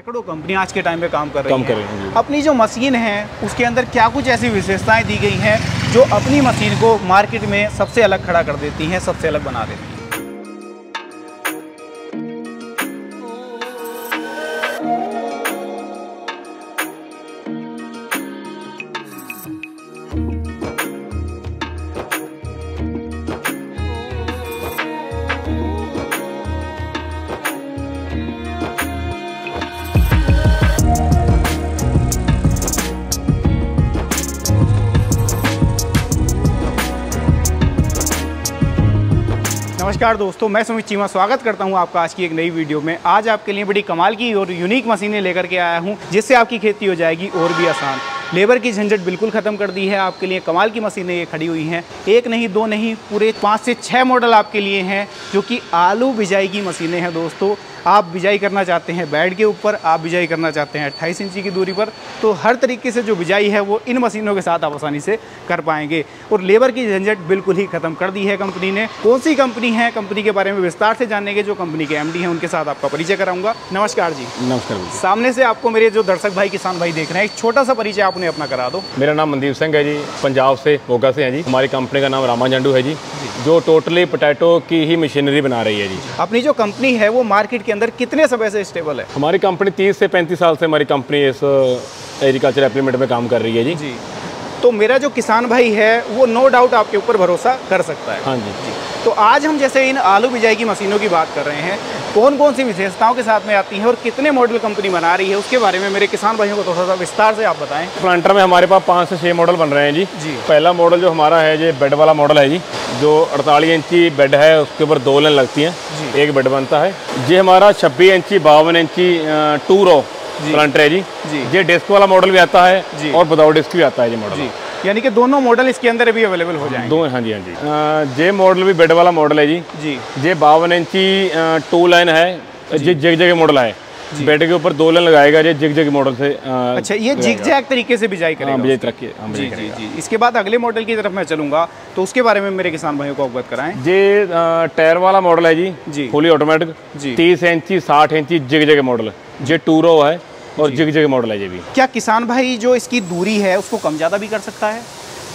सैकड़ों कंपनी आज के टाइम पे काम कर रही हैं। अपनी जो मशीन है उसके अंदर क्या कुछ ऐसी विशेषताएं दी गई हैं जो अपनी मशीन को मार्केट में सबसे अलग खड़ा कर देती हैं, सबसे अलग बना देती हैं। नमस्कार दोस्तों, मैं सुमित चीमा स्वागत करता हूं आपका आज की एक नई वीडियो में। आज आपके लिए बड़ी कमाल की और यूनिक मशीनें लेकर के आया हूं जिससे आपकी खेती हो जाएगी और भी आसान। लेबर की झंझट बिल्कुल ख़त्म कर दी है। आपके लिए कमाल की मशीनें ये खड़ी हुई हैं, एक नहीं दो नहीं, पूरे 5 से 6 मॉडल आपके लिए हैं जो कि आलू बिजाई की मशीनें हैं। दोस्तों, आप बिजाई करना चाहते हैं बेड के ऊपर, आप बिजाई करना चाहते हैं 28 इंची की दूरी पर, तो हर तरीके से जो बिजाई है वो इन मशीनों के साथ आप आसानी से कर पाएंगे। और लेबर की झंझट बिल्कुल ही ख़त्म कर दी है कंपनी ने। कौन सी कंपनी है, कंपनी के बारे में विस्तार से जानने के जो कंपनी के एमडी हैं उनके साथ आपका परिचय कराऊंगा। नमस्कार जी। नमस्कार। सामने से आपको मेरे जो दर्शक भाई, किसान भाई देख रहे हैं, एक छोटा सा परिचय आप उन्हें अपना करा दो। मेरा नाम मनदीप सिंह है जी, पंजाब से, मोगा से है जी। हमारी कंपनी का नाम रामा झंडू है जी, जो टोटली पोटैटो की ही मशीनरी बना रही है जी। अपनी जो कंपनी है वो मार्केट के अंदर कितने समय से स्टेबल है? हमारी कंपनी 30 से 35 साल से हमारी कंपनी इस एग्रीकल्चर एप्लीमेंट में काम कर रही है जी। जी, तो मेरा जो किसान भाई है वो नो डाउट आपके ऊपर भरोसा कर सकता है। हाँ जी। तो आज हम जैसे इन आलू बिजाई की मशीनों की बात कर रहे हैं, कौन कौन सी विशेषताओं के साथ में आती हैं और कितने मॉडल कंपनी बना रही है, उसके बारे में मेरे किसान भाइयों को थोड़ा सा विस्तार से आप बताएं। प्लांटर में हमारे पास 5 से 6 मॉडल बन रहे हैं जी। पहला मॉडल जो हमारा है ये बेड वाला मॉडल है जी, जो 48 इंची बेड है, उसके ऊपर 2 लाइन लगती हैं, एक बेड बनता है। ये हमारा 26 इंची 52 इंची 2 रो प्लांटर है जी। ये डिस्क वाला मॉडल भी आता है और विदाउट डिस्क भी आता है जी मॉडल, यानी कि दोनों मॉडल इसके अंदर भी अवेलेबल हो जाएंगे। हाँ जी, हाँ जी। ये मॉडल भी बेड वाला मॉडल है जी। ये 52 इंची 2 लाइन है, ये जिग जैग मॉडल है। बेड के ऊपर 2 लाइन लगाएगा ये जिग जैग मॉडल से। अच्छा, ये जिग जैग तरीके से बिजाई करेगा। बिजाई तरक्की। जी। इसके बाद अगले मॉडल की तरफ मैं चलूंगा, तो उसके बारे में मेरे किसान भाइयों को अवगत कराएं। ये टायर वाला मॉडल है जी, फुली ऑटोमेटिक। 30 इंची 60 इंची जिग जैग मॉडल, ये 2 रो है और जिग जैग मॉडल है ये भी। क्या किसान भाई जो इसकी दूरी है उसको कम ज़्यादा भी कर सकता है?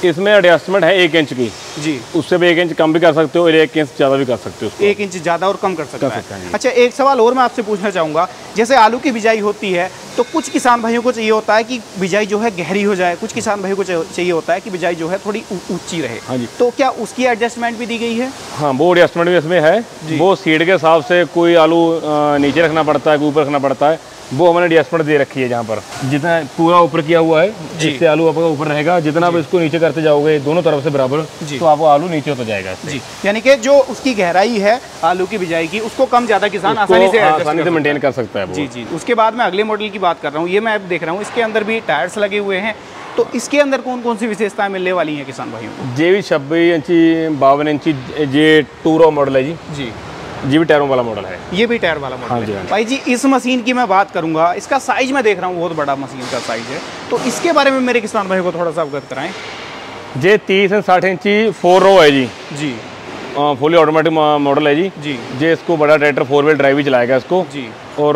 इसमें एडजस्टमेंट है 1 इंच की जी, उससे भी 1 इंच कम भी कर सकते हो और 1 इंच ज़्यादा भी कर सकते हो। 1 इंच ज़्यादा और कम कर सकता है। अच्छा, एक सवाल और मैं आपसे पूछना चाहूँगा, जैसे आलू की बिजाई होती है तो कुछ किसान भाइयों को चाहिए होता है कि बिजाई जो है गहरी हो जाए, कुछ किसान भाइयों को चाहिए होता है कि बिजाई जो है थोड़ी ऊंची रहे। हाँ जी। तो क्या उसकी एडजस्टमेंट भी दी गई है? हाँ, वो एडजस्टमेंट भी इसमें है। वो सीड के हिसाब से कोई आलू नीचे रखना पड़ता है, कोई ऊपर रखना पड़ता है, वो हमने एडजस्टमेंट दे रखी है। जहाँ पर जितना पूरा ऊपर किया हुआ है जिससे आलू आपका ऊपर रहेगा, जितना आप इसको नीचे करते जाओगे दोनों तरफ से बराबर, तो आपको आलू नीचे होता जाएगा जी। यानी कि जो उसकी गहराई है आलू की बिजाई की, उसको कम ज़्यादा किसान आसानी से मेंटेन कर सकता है। जी। उसके बाद मैं अगले मॉडल की बात कर रहा हूँ, ये मैं देख रहा हूँ इसके अंदर भी टायर्स लगे हुए हैं, तो इसके अंदर कौन कौन सी विशेषताएं मिलने वाली हैं किसान भाइयों को? ये भी 26 इंची 52 इंची ये 2 रो मॉडल है जी। ये भी टायरों वाला मॉडल है। ये भी टायर वाला मॉडल है भाई जी। इस मशीन की मैं बात करूंगा, इसका साइज मैं देख रहा हूँ बहुत बड़ा मशीन का साइज है, तो इसके बारे में मेरे किसान भाई को थोड़ा सा अवगत कराएं। ये 30 से 60 इंची 4 रो है जी। फुली ऑटोमेटिक मॉडल है जी। ये इसको बड़ा ट्रैक्टर 4 व्हील ड्राइव भी चलाएगा इसको जी। और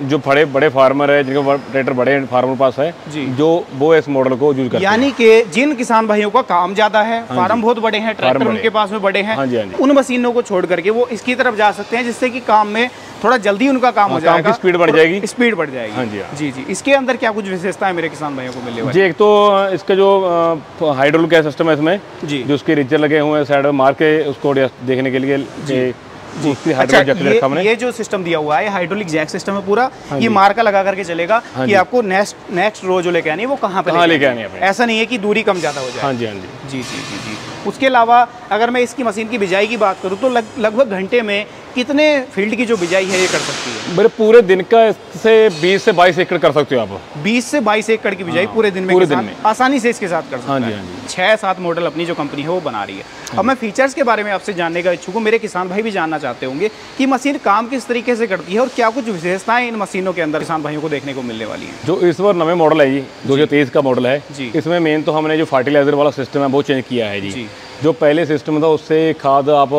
जो बड़े फार्मर है, जिनके ट्रैक्टर बड़े फार्मर पास है जी, जो वो इस मॉडल को यूज करते हैं। यानी कि जिन किसान भाइयों का काम ज्यादा है, फार्म बहुत बड़े हैं, ट्रैक्टर उनके पास में बड़े हैं, उन मशीनों को छोड़ करके वो इसकी तरफ जा सकते हैं, जिससे कि काम में थोड़ा जल्दी उनका काम हो जाएगा, स्पीड बढ़ जाएगी। स्पीड बढ़ जाएगी। जी। इसके अंदर क्या कुछ विशेषताएं मेरे किसान भाइयों को मिलने वाली? जी, एक तो इसका जो हाइड्रोलिक सिस्टम है इसमें जी, जो उसके रिचर लगे हुए हैं साइड में मार के उसको देखने के लिए जी। अच्छा, ये जो सिस्टम दिया हुआ है हाइड्रोलिक जैक सिस्टम है पूरा, ये मार्का लगा करके चलेगा कि आपको नेक्स्ट रो जो लेके आनी है वो कहाँ पे लेके आनी है। ऐसा नहीं है कि दूरी कम ज़्यादा हो जाए। हाँ जी। जी। उसके अलावा अगर मैं इसकी मशीन की बिजाई की बात करूँ तो लगभग घंटे में कितने फील्ड की जो बिजाई है ये कर सकती है? मेरे पूरे दिन का से 20 से 22 एकड़ कर सकते हो आप। 20 से 22 एकड़ की बिजाई पूरे दिन में आसानी से इसके साथ कर सकते हैं। हाँ जी। 6-7 मॉडल अपनी जो कंपनी है वो बना रही है। अब मैं फीचर्स के बारे में आपसे जानने का इच्छुक हूँ, मेरे किसान भाई भी जानना चाहते होंगे कि मशीन काम किस तरीके से करती है और क्या कुछ विशेषताएं इन मशीनों के अंदर किसान भाइयों को देखने को मिलने वाली है। जो इस बार नवे मॉडल है जी, 2023 का मॉडल है जी। इसमें मेन तो हमने जो फर्टिलाइजर वाला सिस्टम है वो चेंज किया है जी। जो पहले सिस्टम था उससे खाद आप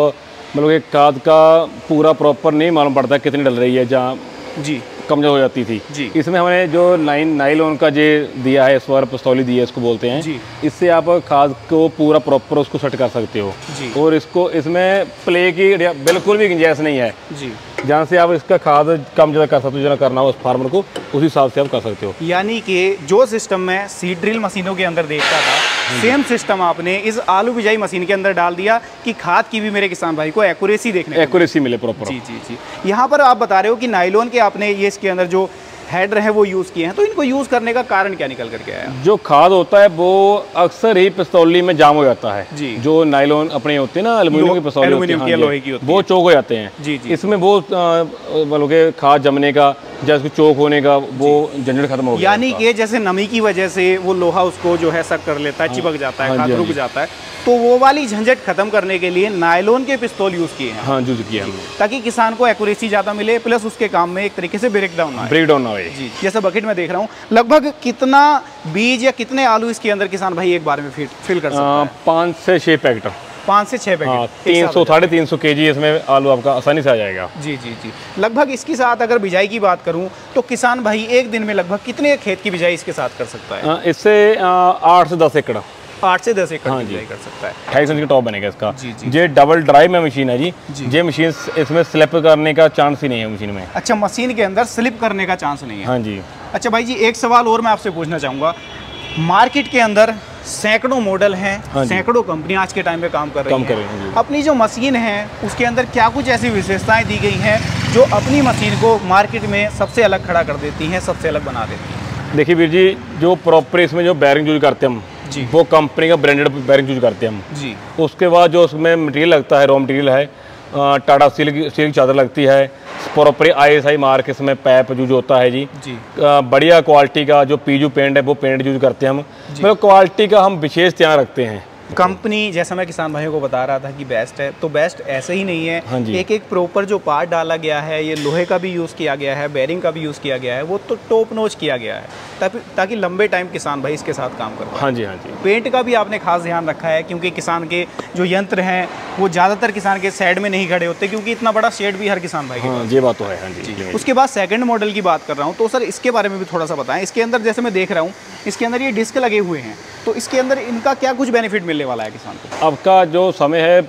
मतलब कि खाद का पूरा प्रॉपर नहीं मालूम पड़ता कितनी डल रही है, जहाँ जी कमजोर हो जाती थी जी। इसमें हमने जो नाइलॉन का जो दिया है, स्वर पिस्तौली दी है, इसको बोलते हैं जी। इससे आप खाद को पूरा प्रॉपर उसको सेट कर सकते हो जी। और इसको इसमें प्ले की बिल्कुल भी गुंजाइश नहीं है जी। जहाँ से आप इसका खाद कम ज़्यादा कर सकते हो, जितना करना हो उस फार्मर को उस हिसाब से आप कर सकते हो। यानी कि जो सिस्टम मैं सीड ड्रिल मशीनों के अंदर देखता था, सेम सिस्टम आपने इस आलू बिजाई मशीन के अंदर डाल दिया कि खाद की भी मेरे किसान भाई को एक्यूरेसी मिले प्रॉपर। जी जी जी। यहाँ पर आप बता रहे हो कि नाइलॉन के आपने ये इसके अंदर जो हेडर है वो यूज़ किए हैं, तो इनको यूज़ करने का कारण क्या निकल करके आया? जो खाद होता है वो अक्सर ही पिस्तौली में जाम हो जाता है जी। जो नाइलॉन अपने होते हैं ना, एल्युमिनियम की पिस्तौली होती है, लोहे की होती है, वो चौक हो जाते हैं जी जी। इसमें वो मतलब के खाद जमने का या उसको चौक होने का वो झंझट खत्म हो गया। यानी कि जैसे नमी की वजह से वो लोहा उसको जो है सक कर लेता है, चिपक जाता है, खाद रुक जाता है, तो वो वाली झंझट खत्म करने के लिए नायलॉन के पिस्तौल यूज किए हैं। हाँ, यूज किया है, ताकि किसान को एक्यूरेसी ज़्यादा मिले, प्लस उसके काम में एक तरीके से ब्रेक डाउन ना हो जी। जैसे बकेट में देख रहा हूँ, लगभग कितना बीज या कितने आलू इसके अंदर किसान भाई एक बार में फिल कर सकता है? 5 से 6 पैकेट। 5 से 6 पैकेट, 300 350 kg इसमें आलू आपका आसानी से आ जाएगा जी जी जी। लगभग इसके साथ अगर बिजाई की बात करूं तो किसान भाई एक दिन में लगभग कितने खेत की बिजाई इसके साथ कर सकता है? इससे 8 से 10 एकड़ 8 से 10 एकड़ की बिजाई कर सकता है। 28 इंच का टॉप बनेगा इसका जी। ये डबल ड्राइव में मशीन है जी। ये मशीन इसमें स्लिप करने का चांस ही नहीं है मशीन में। अच्छा, मशीन के अंदर स्लिप करने का चांस नहीं है? हाँ जी। अच्छा भाई जी, एक सवाल और मैं आपसे पूछना चाहूँगा, मार्केट के अंदर सैकड़ों मॉडल हैं, सैकड़ों कंपनियां आज के टाइम पे काम कर रही हैं। अपनी जो मशीन है उसके अंदर क्या कुछ ऐसी विशेषताएं दी गई हैं जो अपनी मशीन को मार्केट में सबसे अलग खड़ा कर देती हैं, सबसे अलग बना देती हैं? देखिए वीर जी, जो प्रॉपर इसमें जो बैरिंग यूज करते हैं हम जी, वो कंपनी का ब्रांडेड बैरिंग यूज करते हैं हम जी। उसके बाद जो उसमें मटेरियल लगता है, रॉ मटेरियल है, टाटा स्टील की चादर लगती है, प्रॉपर ISI मार्क इसमें पैप यूज होता है जी। बढ़िया क्वालिटी का जो पीजू पेंट है वो पेंट यूज करते हैं हम, मतलब क्वालिटी का हम विशेष ध्यान रखते हैं। कंपनी जैसा मैं किसान भाइयों को बता रहा था कि बेस्ट है, तो बेस्ट ऐसे ही नहीं है। एक एक प्रॉपर जो पार्ट डाला गया है, ये लोहे का भी यूज़ किया गया है, बेरिंग का भी यूज़ किया गया है, वो तो टॉप नॉच किया गया है ताकि लंबे टाइम किसान भाई इसके साथ काम कर पाए। हाँ जी, हाँ जी। पेंट का भी आपने खास ध्यान रखा है, क्योंकि किसान के जो यंत्र हैं वो ज़्यादातर किसान के साइड में नहीं खड़े होते, क्योंकि इतना बड़ा शेड भी हर किसान भाई ये बात तो है। हाँ जी। उसके बाद सेकंड मॉडल की बात कर रहा हूँ, तो सर इसके बारे में भी थोड़ा सा बताएं। इसके अंदर जैसे मैं देख रहा हूँ, इसके अंदर ये डिस्क लगे हुए हैं, तो इसके अंदर इनका क्या कुछ बेनिफिट मिलने वाला है किसान को? आपका जो समय है,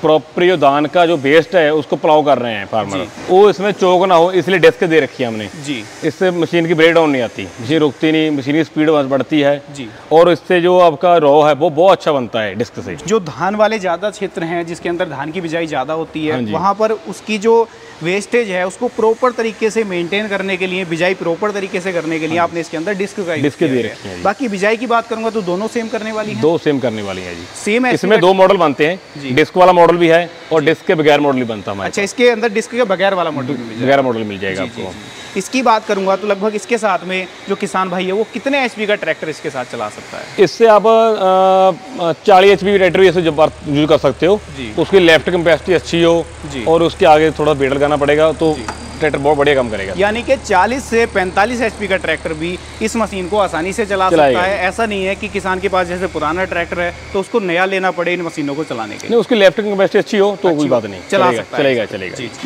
प्रॉपर जो धान का जो वेस्ट है उसको प्लाव कर रहे हैं फार्मर, वो इसमें चौक ना हो इसलिए डिस्क दे रखी है हमने जी। इससे मशीन की ब्रेक डाउन नहीं आती, मशीन रुकती नहीं, मशीन की स्पीड बढ़ती है जी। और इससे जो आपका रॉ है वो बहुत अच्छा बनता है डिस्क से। जो धान वाले ज़्यादा क्षेत्र हैं जिसके अंदर धान की बिजाई ज़्यादा होती है, वहाँ पर उसकी जो वेस्टेज है उसको प्रॉपर तरीके से मेंटेन करने के लिए, बिजाई प्रॉपर तरीके से करने के लिए आपने इसके अंदर डिस्क दे रखी है। बाकी बिजाई की बात करूंगा तो दोनों सेम करने वाली है? 2 सेम करने वाली है जी। सेम है, इसमें 2 मॉडल बनते हैं, डिस्क वाला मॉडल भी है और डिस्क के बगैर मॉडल भी बनता है। अच्छा, इसके अंदर डिस्क के बगैर वाला मॉडल मिल जाएगा आपको। इसकी बात करूंगा तो लगभग इसके साथ में जो किसान भाई है वो कितने HP का ट्रैक्टर इसके साथ चला सकता है? इससे आप 40 HP ट्रैक्टर यूज कर सकते हो। उसकी लेफ्ट कैपेसिटी अच्छी हो और उसके आगे थोड़ा वेट लगाना पड़ेगा तो ट्रैक्टर बहुत बढ़िया काम करेगा। यानी कि 40 से 45 HP का ट्रैक्टर भी इस मशीन को आसानी से चला सकता है। ऐसा नहीं है कि किसान के पास जैसे पुराना ट्रैक्टर है तो उसको नया लेना पड़े इन मशीनों को चलाने के लिए। नहीं, उसकी लेफ्ट कैपेसिटी अच्छी हो तो कोई बात नहीं, चलेगा।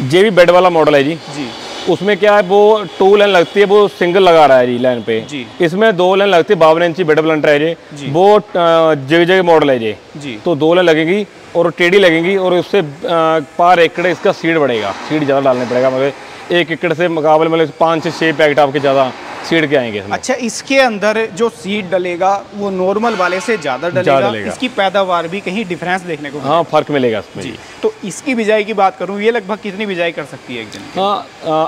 ये भी बेड वाला मॉडल है जी। उसमें क्या है, वो 2 लाइन लगती है, वो सिंगल लगा रहा है जी लाइन पे जी। इसमें 2 लाइन लगती है, 52 इंची बेड प्लांटर है जी। वो जगह मॉडल है जी। तो 2 लाइन लगेगी और टेढ़ी लगेंगी और उससे पर एकड़ इसका सीड बढ़ेगा, सीड ज़्यादा डालने पड़ेगा, मगर 1 एकड़ से मुकाबले में 5 से 6 पैकेट आपके ज़्यादा सीड के आएंगे। अच्छा, इसके अंदर जो सीड डलेगा वो नॉर्मल वाले से ज़्यादा डलेगा। इसकी पैदावार भी कहीं डिफरेंस देखने को हाँ, फर्क मिलेगा इसमें जी। तो इसकी बिजाई की बात करूँ, ये लगभग कितनी बिजाई कर सकती है एक दिन?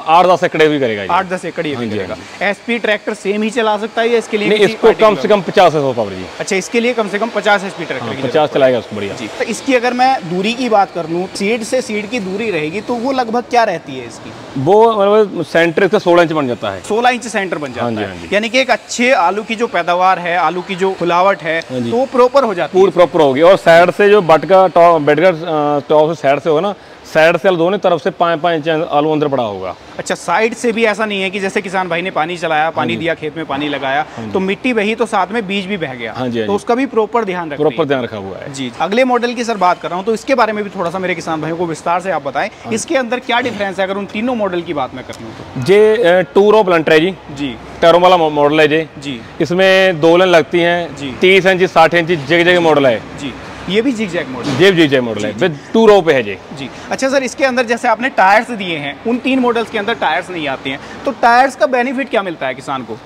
8-10 एकड़ भी करेगा। 8-10 एकड़ ये भी करेगा। SP ट्रैक्टर सेम ही चला सकता है या इसके लिए? नहीं, इसको कम से कम 50 से 100 पावर जी। अच्छा, इसके लिए कम से कम 50 HP ट्रैक्टर 50 चलाएगा उसको बढ़िया जी। तो इसकी अगर मैं दूरी की बात कर लूँ, सीड से सीड की दूरी रहेगी तो वो लगभग क्या रहती है इसकी? वो मतलब सेंटर इसका 16 इंच बन जाता है। 16 इंच सेंटर बन जाता है, यानी कि एक अच्छे आलू की जो पैदावार है, आलू की जो फुलावट है तो वो प्रॉपर हो जाती है, पूरी प्रॉपर होगी। और साइड से जो बेड का टॉप से साइड से होगा ना, साइड से दोनों तरफ से 5-5 इंच आलू अंदर पड़ा होगा। अच्छा, साइड से भी ऐसा नहीं है कि जैसे किसान भाई ने पानी चलाया, पानी दिया, खेत में पानी लगाया तो मिट्टी बही तो साथ में बीज भी बह गया। हाँ जी, तो उसका भी प्रॉपर ध्यान रखा हुआ है जी। अगले मॉडल की सर बात कर रहा हूँ, तो इसके बारे में भी थोड़ा सा मेरे किसान भाइयों को विस्तार से आप बताएं, इसके अंदर क्या डिफरेंस है अगर उन तीनों मॉडल की बात मैं करूँ तो। ये टूरो प्लांटर है जी, टैरों वाला मॉडल है जी। इसमें 2 लाइन लगती हैं जी, 30 इंच 60 इंच जगह मॉडल है जी। ये भी जिगजैग मॉडल, ये जिगजैग मॉडल है, 2 रो पे है जी। अच्छा सर, इसके अंदर जैसे आपने टायर्स दिए हैं, उन 3 मॉडल्स के अंदर टायर्स नहीं आते हैं, तो टायर्स का बेनिफिट क्या मिलता है किसान को?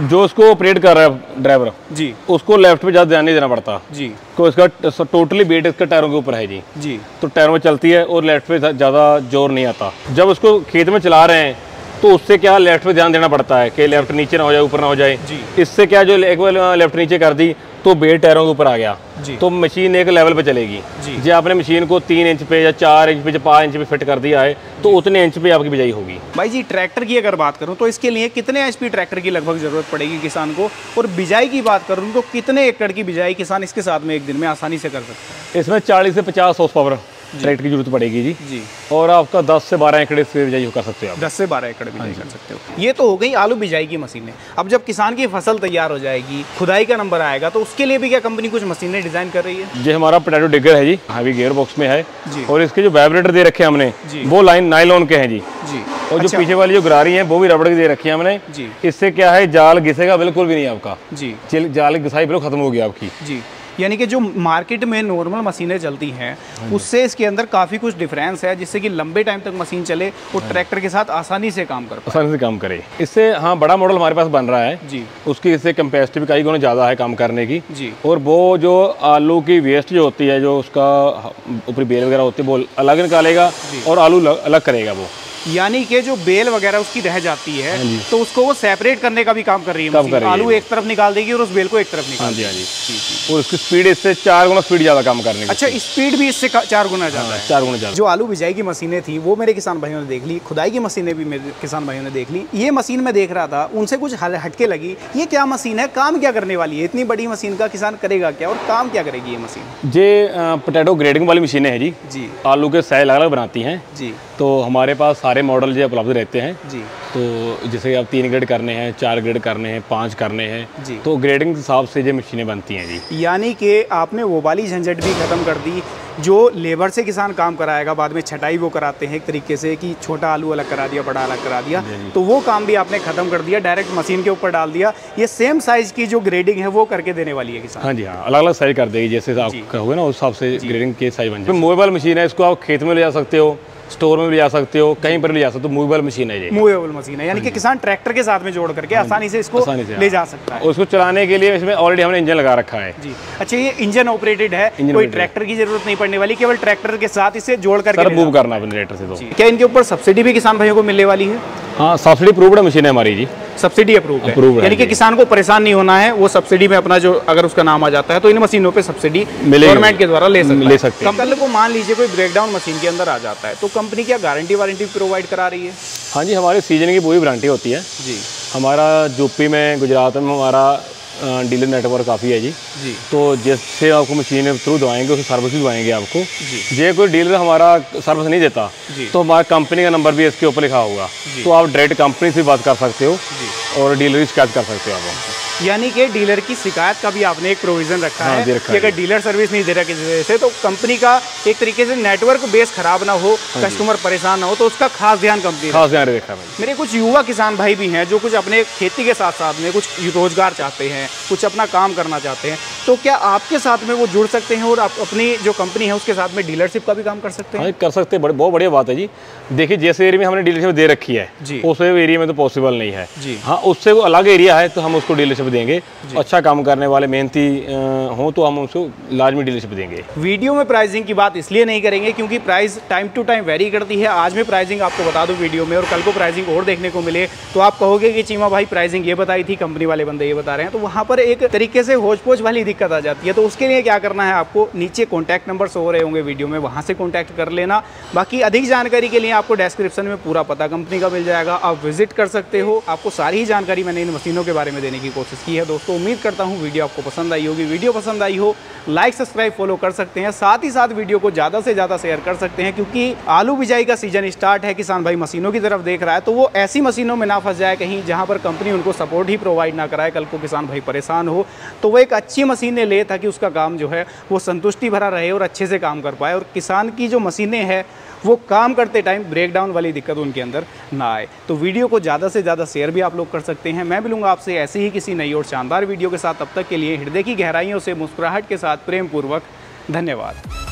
जो उसको ऑपरेट कर रहा है ड्राइवर जी, उसको लेफ्ट पे ज़्यादा ध्यान नहीं देना पड़ता जी, तो इसका टोटली वेट इसका टायरों के ऊपर है जी। तो टायरों में चलती है और लेफ्ट पे ज़्यादा जोर नहीं आता। जब उसको खेत में चला रहे हैं तो उससे क्या लेफ्ट पे ध्यान देना पड़ता है कि लेफ्ट नीचे ना हो जाए, ऊपर ना हो जाए। इससे क्या, जो एक बार लेफ्ट नीचे कर दी तो बेट टायरों के ऊपर आ गया तो मशीन एक लेवल पे चलेगी जी। जो आपने मशीन को 3 इंच पे या 4 इंच पे या 5 इंच पे फिट कर दिया है तो उतने इंच पे आपकी बिजाई होगी। भाई जी, ट्रैक्टर की अगर बात करूं तो इसके लिए कितने HP ट्रैक्टर की लगभग जरूरत पड़ेगी किसान को, और बिजाई की बात करूं तो कितने एकड़ की बिजाई किसान इसके साथ में एक दिन में आसानी से कर सकता है? इसमें 40 से 50 हॉर्स पावर ट्रैक्टर की जरूरत पड़ेगी जी। और आपका 10 से 12 एकड़ से बिजाई कर सकते हो आप। 10 से 12 एकड़ बिजाई कर सकते हो। ये तो हो गई आलू बिजाई की मशीनें। अब जब किसान की फसल तैयार हो जाएगी, खुदाई का नंबर आएगा, तो उसके लिए भी क्या कंपनी कुछ मशीनें डिजाइन कर रही है? ये हमारा पोटैटो डिगर है जी, हैवी गियर बॉक्स में है जी। और इसके जो वाइब्रेटर दे रखे हैं हमने वो नायलॉन के हैं जी। और जो पीछे वाली जो गरारी है वो भी रबड़ की दे रखी है हमने जी। इससे क्या है, जाल घिसेगा बिल्कुल भी नहीं आपका जी, जाल घिसाई बिल्कुल खत्म हो गया आपकी जी। यानी कि जो मार्केट में नॉर्मल मशीनें चलती हैं उससे इसके अंदर काफ़ी कुछ डिफरेंस है, जिससे कि लंबे टाइम तक मशीन चले और ट्रैक्टर के साथ आसानी से काम करे। इससे हाँ, बड़ा मॉडल हमारे पास बन रहा है जी। उसकी इससे कैपेसिटी भी कई गुना ज़्यादा है काम करने की जी। और वो जो आलू की वेस्ट जो होती है, जो उसका ऊपरी बेल वगैरह होती है, वो अलग निकालेगा और आलू अलग करेगा वो। यानी कि जो बेल वगैरह उसकी रह जाती है तो उसको वो सेपरेट करने का भी काम कर रही है। आलू एक तरफ निकाल देगी और उस बेल को एक तरफ निकाल देगी। और उसकी स्पीड इससे 4 गुना स्पीड ज़्यादा काम करने की। अच्छा, स्पीड भी इससे 4 गुना ज़्यादा है। 4 गुना ज़्यादा। जो आलू बिजाई की मशीनें थी वो मेरे किसान भाइयों ने देख ली, खुदाई की मशीनें भी मेरे किसान भाइयों ने देख ली। ये मशीन में देख रहा था, उनसे कुछ हटके लगी। ये क्या मशीन है, काम क्या करने वाली है? इतनी बड़ी मशीन का किसान करेगा क्या और काम क्या करेगी ये मशीन? ये पोटैटो ग्रेडिंग वाली मशीनें हैं जी। आलू के साइज अलग अलग बनाती हैं जी। तो हमारे पास सारे मॉडल जो उपलब्ध रहते हैं जी। तो जैसे आप 3 ग्रेड करने हैं, 4 ग्रेड करने हैं, 5 करने हैं जी। तो ग्रेडिंग के हिसाब से ये मशीनें बनती हैं जी। यानी कि आपने वो वाली झंझट भी खत्म कर दी जो लेबर से किसान काम कराएगा, बाद में छटाई वो कराते हैं एक तरीके से कि छोटा आलू अलग करा दिया, बड़ा अलग करा दिया, तो वो काम भी आपने खत्म कर दिया, डायरेक्ट मशीन के ऊपर डाल दिया। ये सेम साइज की जो ग्रेडिंग है वो करके देने वाली है किसान? हाँ जी, हाँ, अलग अलग साइज कर देगी, जैसे आप कहोगे ना उस हिसाब से ग्रेडिंग के साइज बन जाए। मूवेबल मशीन है, इसको आप खेत में ले जा सकते हो, स्टोर में भी जा सकते हो, कहीं पर ले जा सकते हो। मूवेबल मशीन है ये, मूवेबल मशीन है, यानी कि किसान ट्रैक्टर के साथ में जोड़ करके आसानी से इसको ले जा सकता है। उसको चलाने के लिए इसमें ऑलरेडी हमने इंजन लगा रखा है जी। अच्छा, ये इंजन ऑपरेटेड है, कोई ट्रैक्टर की जरूरत नहीं पड़ने वाली, केवल ट्रैक्टर के साथ इसे जोड़ करके मूव करना अपने ट्रैक्टर से। तो क्या इनके ऊपर सब्सिडी भी किसान भाइयों को मिलने वाली है? हाँ, सब्सिडी अप्रूव्ड मशीन है हमारी जी। सब्सिडी अप्रूव्ड है, यानी कि किसान को परेशान नहीं होना है, वो सब्सिडी में अपना जो अगर उसका नाम आ जाता है तो इन मशीनों पे सब्सिडी गवर्नमेंट के द्वारा ले सकते हैं। कल को मान लीजिए कोई ब्रेकडाउन मशीन के अंदर आ जाता है तो कंपनी क्या गारंटी वारंटी प्रोवाइड करा रही है? हाँ जी, हमारे सीजन की पूरी वारंटी होती है जी। हमारा यूपी में, गुजरात में हमारा डीलर नेटवर्क काफ़ी है जी। तो जैसे आपको मशीन थ्रू दवाएंगे उसकी सर्विस भी दवाएंगे आपको जी। जे कोई डीलर हमारा सर्विस नहीं देता तो हमारा कंपनी का नंबर भी इसके ऊपर लिखा होगा, तो आप डायरेक्ट कंपनी से बात कर सकते हो और डीलर की शिकायत कर सकते हो आप। यानी कि डीलर की शिकायत का भी आपने एक प्रोविजन रखा है कि अगर डीलर सर्विस नहीं दे रहा किसी वजह से तो कंपनी का एक तरीके से नेटवर्क बेस खराब ना हो, कस्टमर परेशान ना हो, तो उसका खास ध्यान कंपनी रखा। मेरे कुछ युवा किसान भाई भी हैं जो कुछ अपने खेती के साथ साथ में कुछ रोजगार चाहते हैं, कुछ अपना काम करना चाहते हैं, तो क्या आपके साथ में वो जुड़ सकते हैं और आप अपनी जो कंपनी है उसके साथ में डीलरशिप का भी काम कर सकते हैं? कर सकते हैं, बहुत बढ़िया बात है जी। देखिए, जैसे एरिया में हमने डीलरशिप दे रखी है उस एरिया में तो पॉसिबल नहीं है जी। हाँ, उससे वो अलग एरिया है तो हम उसको डीलरशिप देंगे। अच्छा काम करने वाले मेहनती हो तो हम उसको लाजमी डीलरशिप देंगे। वीडियो में प्राइसिंग की बात इसलिए नहीं करेंगे क्योंकि price time to time vary करती है। आज मैं प्राइसिंग आपको बता दूं वीडियो में और कल को प्राइसिंग और देखने को मिले तो आप कहोगे कि चीमा भाई प्राइसिंग ये बताई थी, कंपनी वाले बंदे ये बता रहे हैं, तो वहाँ पर एक तरीके से होच पोच वाली दिक्कत आ जाती है। तो उसके लिए क्या करना है, आपको नीचे कॉन्टैक्ट नंबर हो रहे होंगे वीडियो में, वहाँ से कॉन्टैक्ट कर लेना। बाकी अधिक जानकारी के लिए आपको डिस्क्रिप्शन में पूरा पता कंपनी का मिल जाएगा, आप विजिट कर सकते हो। आपको सारी ही जानकारी मैंने इन मशीनों के बारे में देने की कोशिश की है। दोस्तों उम्मीद करता हूँ वीडियो आपको पसंद आई होगी। वीडियो पसंद आई हो लाइक सब्सक्राइब फॉलो कर सकते हैं, साथ ही साथ वीडियो को ज़्यादा से ज़्यादा शेयर कर सकते हैं, क्योंकि आलू बिजाई का सीजन स्टार्ट है। किसान भाई मशीनों की तरफ देख रहा है तो वो ऐसी मशीनों में ना फंस जाए कहीं जहाँ पर कंपनी उनको सपोर्ट ही प्रोवाइड ना कराए, कल को किसान भाई परेशान हो। तो वो एक अच्छी मशीनें ले ताकि उसका काम जो है वो संतुष्टि भरा रहे और अच्छे से काम कर पाए, और किसान की जो मशीनें हैं वो काम करते टाइम ब्रेकडाउन वाली दिक्कत उनके अंदर ना आए। तो वीडियो को ज़्यादा से ज़्यादा शेयर भी आप लोग कर सकते हैं। मैं मिलूंगा आपसे ऐसे ही किसी नई और शानदार वीडियो के साथ। तब तक के लिए हृदय की गहराइयों से मुस्कुराहट के साथ प्रेम पूर्वक धन्यवाद।